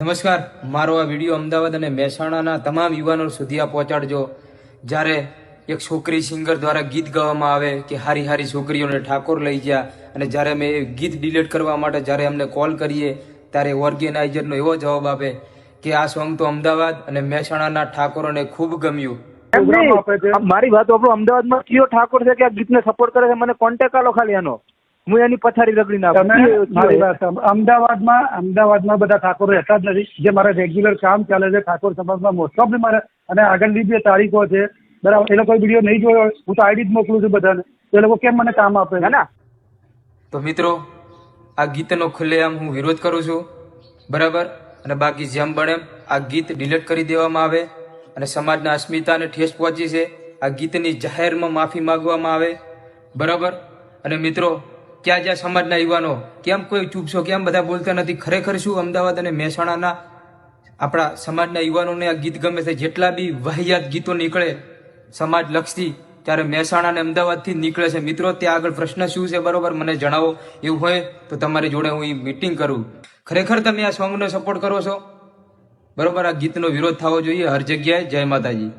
નમસ્કાર, મારો આ વિડીયો અમદાવાદ અને મહેસાણાના તમામ યુવાનો સુધી આ પહોંચાડજો. જ્યારે એક છોકરી સિંગર દ્વારા ગીત ગાવામાં આવે કે હારી હારી છોકરીઓને ઠાકોર લઈ ગયા, અને જ્યારે અમે એ ગીત ડિલીટ કરવા માટે જ્યારે અમને કોલ કરીએ ત્યારે ઓર્ગેનાઇઝરનો એવો જવાબ આપે કે આ સોંગ તો અમદાવાદ અને મહેસાણાના ઠાકોરોને ખૂબ ગમ્યું. મારી વાત આપણો અમદાવાદમાં કયો ઠાકોર છે કે આ ગીતને સપોર્ટ કરે છે? મને કોન્ટેક્ટ આલો ખાલી એનો, હું એની પથારી રગડી નાખું. મારી વાત અમદાવાદમાં બધા ઠાકોરો રહેતા જ નથી. જે મારે રેગ્યુલર કામ ચાલે છે ઠાકોર સમાજમાં મોસ્ટ ઓફ મારે, અને આગળની જે તારીખો છે બરાબર, એ લોકો વિડીયો નહીં જોયો, હું તો આઈડી જ મોકલું છું બધાને, એ લોકો કેમ મને કામ આપે? ના તો મિત્રો, આ ગીતનો ખુલ્લેઆમ હું વિરોધ કરું છું, બરાબર. અને બાકી જેમ બને આ ગીત ડિલીટ કરી દેવામાં આવે અને સમાજના અસ્મિતાને ઠેસ પહોંચી છે. આ ગીતની જાહેરમાં માફી માંગવામાં આવે, બરાબર. અને મિત્રો, ક્યાં જ્યાં સમાજના યુવાનો કેમ કોઈ ચૂપ છો, કેમ બધા બોલતા નથી? ખરેખર શું અમદાવાદ અને મહેસાણાના આપણા સમાજના યુવાનોને આ ગીત ગમે છે? જેટલા બી વાહિયાત ગીતો નીકળે સમાજ લક્ષી, ત્યારે મહેસાણા અને અમદાવાદથી જ નીકળે છે. મિત્રો, ત્યાં આગળ પ્રશ્ન શું છે, બરોબર? મને જણાવો. એવું હોય તો તમારી જોડે હું મીટિંગ કરું. ખરેખર તમે આ સોંગનો સપોર્ટ કરો છો, બરોબર? આ ગીતનો વિરોધ થવો જોઈએ હર જગ્યાએ. જય માતાજી.